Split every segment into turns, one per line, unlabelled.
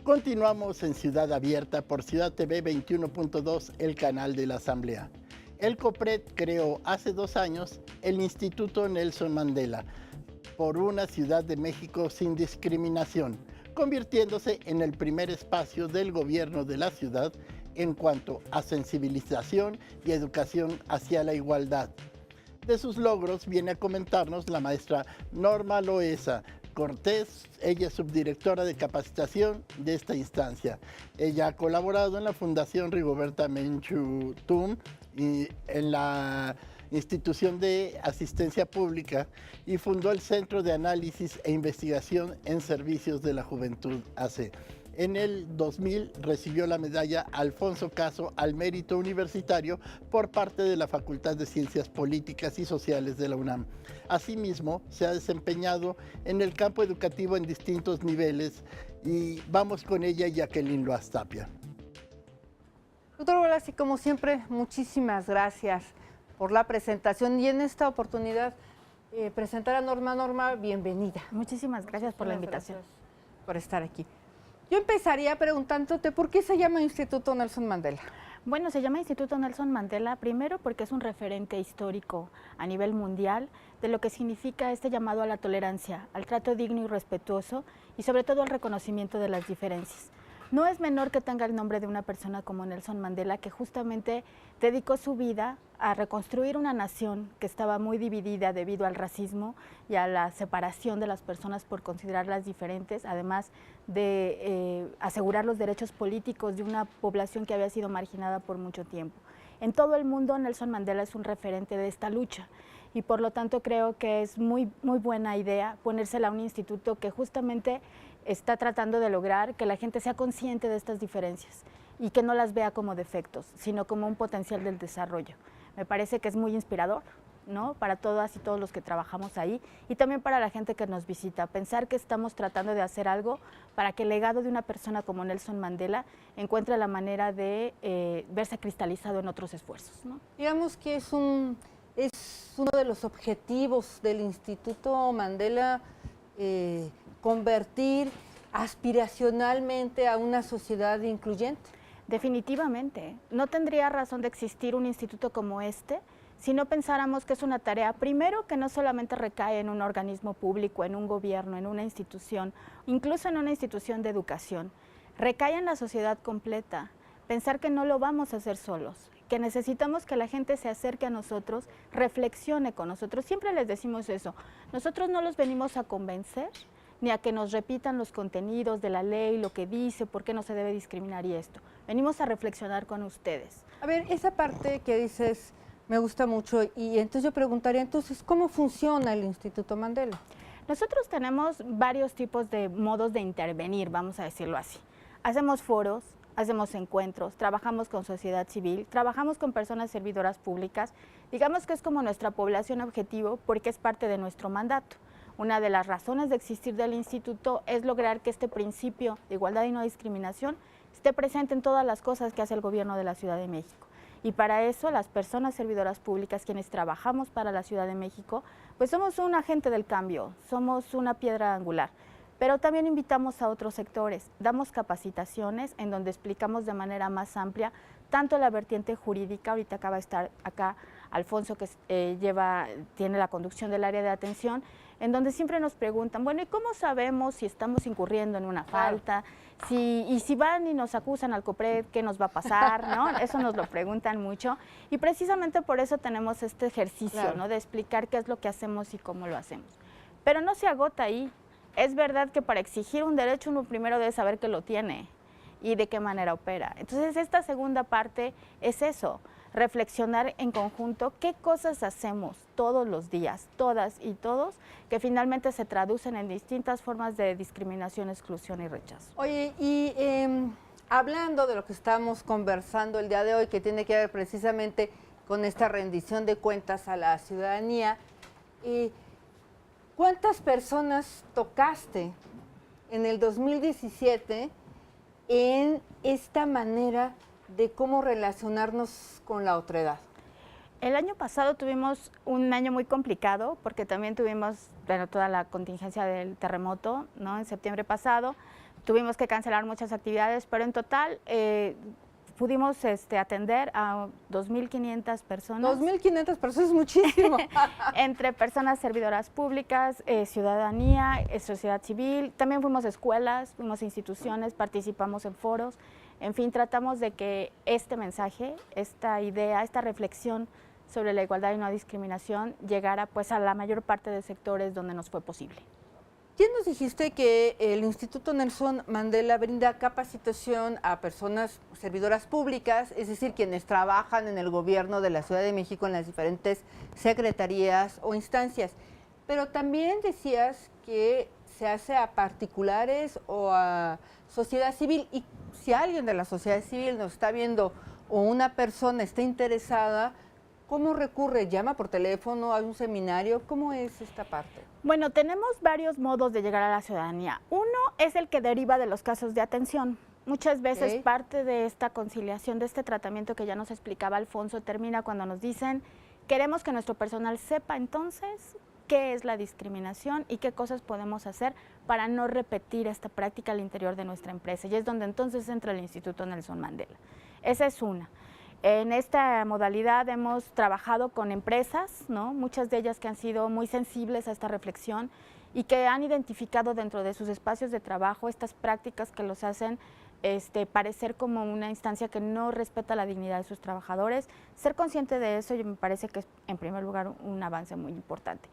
Continuamos en Ciudad Abierta por Ciudad TV 21.2, el canal de la Asamblea. El COPRED creó hace 2 años el Instituto Nelson Mandela por una Ciudad de México sin discriminación, convirtiéndose en el primer espacio del gobierno de la ciudad en cuanto a sensibilización y educación hacia la igualdad. De sus logros viene a comentarnos la maestra Norma Loesa Cortés. Ella es subdirectora de capacitación de esta instancia. Ella ha colaborado en la Fundación Rigoberta Menchú Tum y en la Institución de Asistencia Pública y fundó el Centro de Análisis e Investigación en Servicios de la Juventud AC. En el 2000 recibió la medalla Alfonso Caso al Mérito Universitario por parte de la Facultad de Ciencias Políticas y Sociales de la UNAM. Asimismo, se ha desempeñado en el campo educativo en distintos niveles y vamos con ella, Jacqueline Loaz Tapia.
Doctor Bolas, y como siempre, muchísimas gracias por la presentación y en esta oportunidad presentar a Norma. Norma, bienvenida.
Muchísimas gracias por la invitación.
Gracias por estar aquí. Yo empezaría preguntándote por qué se llama Instituto Nelson Mandela.
Bueno, se llama Instituto Nelson Mandela primero porque es un referente histórico a nivel mundial de lo que significa este llamado a la tolerancia, al trato digno y respetuoso y sobre todo al reconocimiento de las diferencias. No es menor que tenga el nombre de una persona como Nelson Mandela, que justamente dedicó su vida a reconstruir una nación que estaba muy dividida debido al racismo y a la separación de las personas por considerarlas diferentes, además de asegurar los derechos políticos de una población que había sido marginada por mucho tiempo. En todo el mundo, Nelson Mandela es un referente de esta lucha y por lo tanto creo que es muy buena idea ponérsela a un instituto que justamente está tratando de lograr que la gente sea consciente de estas diferencias y que no las vea como defectos, sino como un potencial del desarrollo. Me parece que es muy inspirador, ¿no?, para todas y todos los que trabajamos ahí y también para la gente que nos visita, pensar que estamos tratando de hacer algo para que el legado de una persona como Nelson Mandela encuentre la manera de verse cristalizado en otros esfuerzos, ¿no?
Digamos que es uno de los objetivos del Instituto Mandela, convertir aspiracionalmente a una sociedad incluyente.
Definitivamente. No tendría razón de existir un instituto como este si no pensáramos que es una tarea, primero, que no solamente recae en un organismo público, en un gobierno, en una institución, incluso en una institución de educación, recae en la sociedad completa. Pensar que no lo vamos a hacer solos, que necesitamos que la gente se acerque a nosotros, reflexione con nosotros. Siempre les decimos eso. Nosotros no los venimos a convencer, ni a que nos repitan los contenidos de la ley, lo que dice, por qué no se debe discriminar y esto. Venimos a reflexionar con ustedes.
A ver, esa parte que dices me gusta mucho y entonces yo preguntaría, entonces, ¿cómo funciona el Instituto Mandela?
Nosotros tenemos varios tipos de modos de intervenir, vamos a decirlo así. Hacemos foros, hacemos encuentros, trabajamos con sociedad civil, trabajamos con personas servidoras públicas. Digamos que es como nuestra población objetivo porque es parte de nuestro mandato. Una de las razones de existir del instituto es lograr que este principio de igualdad y no discriminación esté presente en todas las cosas que hace el gobierno de la Ciudad de México. Y para eso las personas servidoras públicas, quienes trabajamos para la Ciudad de México, pues somos un agente del cambio, somos una piedra angular. Pero también invitamos a otros sectores, damos capacitaciones en donde explicamos de manera más amplia tanto la vertiente jurídica, ahorita acaba de estar acá Alfonso que tiene la conducción del área de atención, en donde siempre nos preguntan, bueno, ¿y cómo sabemos si estamos incurriendo en una falta? Y si van y nos acusan al COPRED, ¿qué nos va a pasar? ¿No? Eso nos lo preguntan mucho y precisamente por eso tenemos este ejercicio, ¿no?, de explicar qué es lo que hacemos y cómo lo hacemos. Pero no se agota ahí. Es verdad que para exigir un derecho uno primero debe saber que lo tiene y de qué manera opera. Entonces esta segunda parte es eso, reflexionar en conjunto qué cosas hacemos todos los días, todas y todos, que finalmente se traducen en distintas formas de discriminación, exclusión y rechazo.
Oye, y hablando de lo que estamos conversando el día de hoy, que tiene que ver precisamente con esta rendición de cuentas a la ciudadanía, ¿cuántas personas tocaste en el 2017 en esta manera de cómo relacionarnos con la otredad?
El año pasado tuvimos un año muy complicado porque también tuvimos toda la contingencia del terremoto, ¿no?, en septiembre pasado, tuvimos que cancelar muchas actividades, pero en total pudimos atender a 2.500 personas.
2.500 personas es muchísimo.
Entre personas servidoras públicas, ciudadanía, sociedad civil, también fuimos a escuelas, fuimos a instituciones, participamos en foros, en fin, tratamos de que este mensaje, esta idea, esta reflexión sobre la igualdad y no discriminación llegara pues a la mayor parte de sectores donde nos fue posible.
¿Quién nos dijiste que el Instituto Nelson Mandela brinda capacitación a personas servidoras públicas, es decir, quienes trabajan en el gobierno de la Ciudad de México en las diferentes secretarías o instancias? Pero también decías que se hace a particulares o a sociedad civil, y si alguien de la sociedad civil nos está viendo o una persona está interesada, ¿cómo recurre? ¿Llama por teléfono? ¿Hay un seminario? ¿Cómo es esta parte?
Bueno, tenemos varios modos de llegar a la ciudadanía. Uno es el que deriva de los casos de atención. Muchas veces parte de esta conciliación, de este tratamiento que ya nos explicaba Alfonso, termina cuando nos dicen, queremos que nuestro personal sepa entonces qué es la discriminación y qué cosas podemos hacer para no repetir esta práctica al interior de nuestra empresa. Y es donde entonces entra el Instituto Nelson Mandela. Esa es una. En esta modalidad hemos trabajado con empresas, ¿no? Muchas de ellas que han sido muy sensibles a esta reflexión y que han identificado dentro de sus espacios de trabajo estas prácticas que los hacen parecer como una instancia que no respeta la dignidad de sus trabajadores. Ser consciente de eso me parece que es, en primer lugar, un avance muy importante.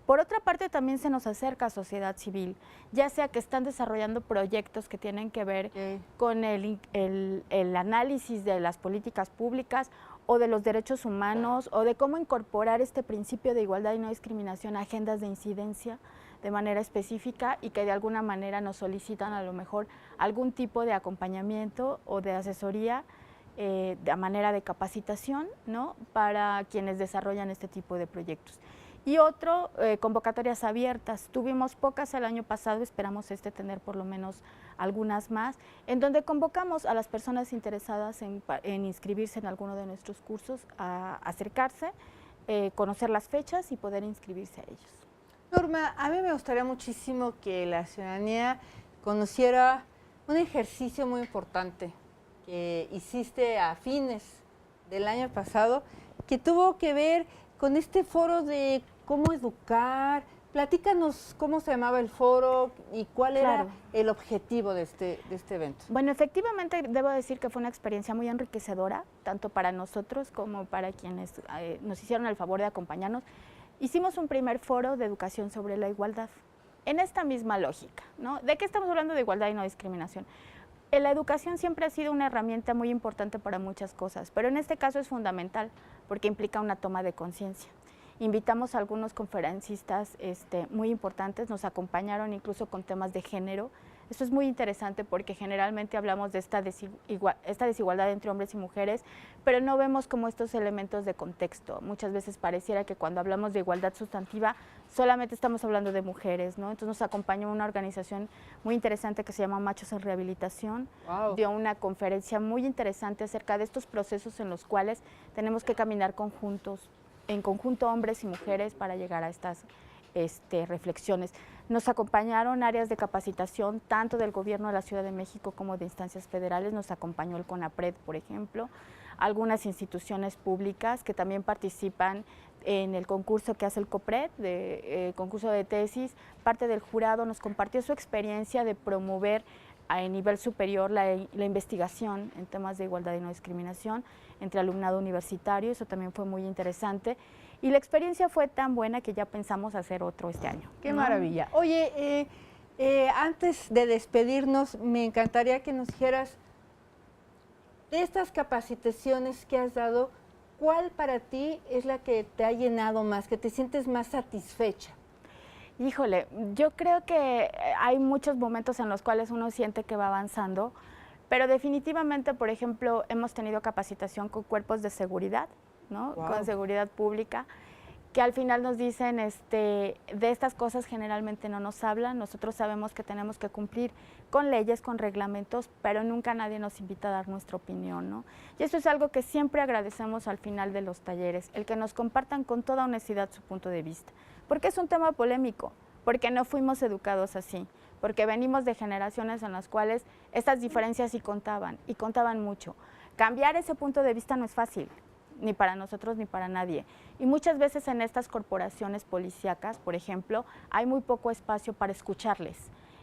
Por otra parte, también se nos acerca a sociedad civil, ya sea que están desarrollando proyectos que tienen que ver con el análisis de las políticas públicas o de los derechos humanos o de cómo incorporar este principio de igualdad y no discriminación a agendas de incidencia de manera específica y que de alguna manera nos solicitan a lo mejor algún tipo de acompañamiento o de asesoría de manera de capacitación, ¿no? Para quienes desarrollan este tipo de proyectos. Y otro, convocatorias abiertas. Tuvimos pocas el año pasado, esperamos tener por lo menos algunas más, en donde convocamos a las personas interesadas en inscribirse en alguno de nuestros cursos a acercarse, conocer las fechas y poder inscribirse a ellos.
Norma, a mí me gustaría muchísimo que la ciudadanía conociera un ejercicio muy importante que hiciste a fines del año pasado, que tuvo que ver con este foro de cómo educar. Platícanos cómo se llamaba el foro y cuál era el objetivo de este evento.
Bueno, efectivamente debo decir que fue una experiencia muy enriquecedora, tanto para nosotros como para quienes nos hicieron el favor de acompañarnos. Hicimos un primer foro de educación sobre la igualdad, en esta misma lógica, ¿no? ¿De qué estamos hablando de igualdad y no discriminación? La educación siempre ha sido una herramienta muy importante para muchas cosas, pero en este caso es fundamental porque implica una toma de conciencia. Invitamos a algunos conferencistas muy importantes, nos acompañaron incluso con temas de género. Esto es muy interesante porque generalmente hablamos de esta desigualdad entre hombres y mujeres, pero no vemos como estos elementos de contexto. Muchas veces pareciera que cuando hablamos de igualdad sustantiva solamente estamos hablando de mujeres, ¿no? Entonces nos acompañó una organización muy interesante que se llama Machos en Rehabilitación. Wow. Dio una conferencia muy interesante acerca de estos procesos en los cuales tenemos que caminar en conjunto hombres y mujeres para llegar a estas reflexiones. Nos acompañaron áreas de capacitación tanto del gobierno de la Ciudad de México como de instancias federales, nos acompañó el CONAPRED, por ejemplo, algunas instituciones públicas que también participan en el concurso que hace el COPRED, concurso de tesis. Parte del jurado nos compartió su experiencia de promover a nivel superior la investigación en temas de igualdad y no discriminación entre alumnado universitario, eso también fue muy interesante. Y la experiencia fue tan buena que ya pensamos hacer otro este año.
¡Qué maravilla! Oye, antes de despedirnos, me encantaría que nos dijeras, de estas capacitaciones que has dado, ¿cuál para ti es la que te ha llenado más, que te sientes más satisfecha?
Híjole, yo creo que hay muchos momentos en los cuales uno siente que va avanzando, pero definitivamente, por ejemplo, hemos tenido capacitación con cuerpos de seguridad, ¿no? Wow. Con seguridad pública, que al final nos dicen, de estas cosas generalmente no nos hablan, nosotros sabemos que tenemos que cumplir con leyes, con reglamentos, pero nunca nadie nos invita a dar nuestra opinión, ¿no? Y eso es algo que siempre agradecemos al final de los talleres, el que nos compartan con toda honestidad su punto de vista, porque es un tema polémico. porque no fuimos educados así, porque venimos de generaciones en las cuales estas diferencias sí contaban, y contaban mucho. Cambiar ese punto de vista no es fácil, ni para nosotros ni para nadie. Y muchas veces en estas corporaciones policíacas, por ejemplo, hay muy poco espacio para escucharles.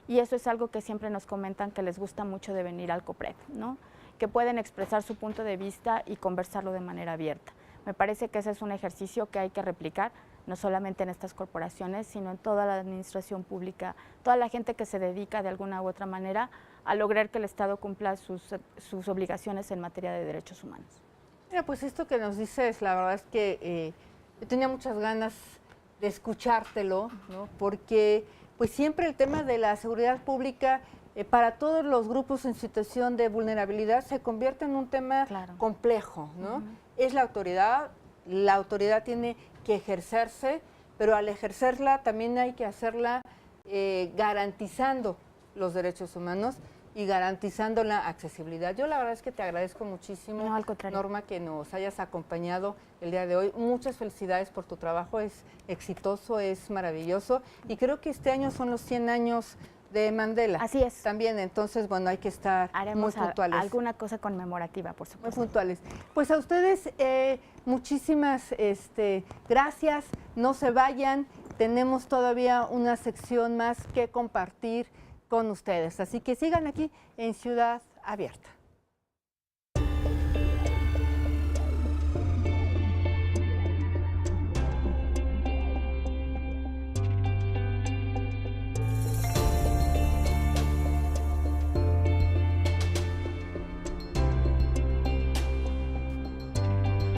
Y eso es algo que siempre nos comentan que les gusta mucho de venir al COPRED, ¿no? Que pueden expresar su punto de vista y conversarlo de manera abierta. Me parece que ese es un ejercicio que hay que replicar, no solamente en estas corporaciones, sino en toda la administración pública, toda la gente que se dedica de alguna u otra manera a lograr que el Estado cumpla sus obligaciones en materia de derechos humanos.
Mira, pues esto que nos dices, la verdad es que yo tenía muchas ganas de escuchártelo, ¿no? Porque pues siempre el tema de la seguridad pública para todos los grupos en situación de vulnerabilidad se convierte en un tema complejo, ¿no? Es la autoridad tiene que ejercerse, pero al ejercerla también hay que hacerla garantizando los derechos humanos y garantizando la accesibilidad. Yo la verdad es que te agradezco muchísimo,
no, al contrario,
Norma, que nos hayas acompañado el día de hoy. Muchas felicidades por tu trabajo, es exitoso, es maravilloso, y creo que este año son los 100 años de Mandela.
Así es.
También, entonces, bueno, hay que estar muy puntuales.
Alguna cosa conmemorativa, por supuesto.
Muy puntuales. Pues a ustedes, muchísimas gracias, no se vayan, tenemos todavía una sección más que compartir con ustedes, así que sigan aquí en Ciudad Abierta.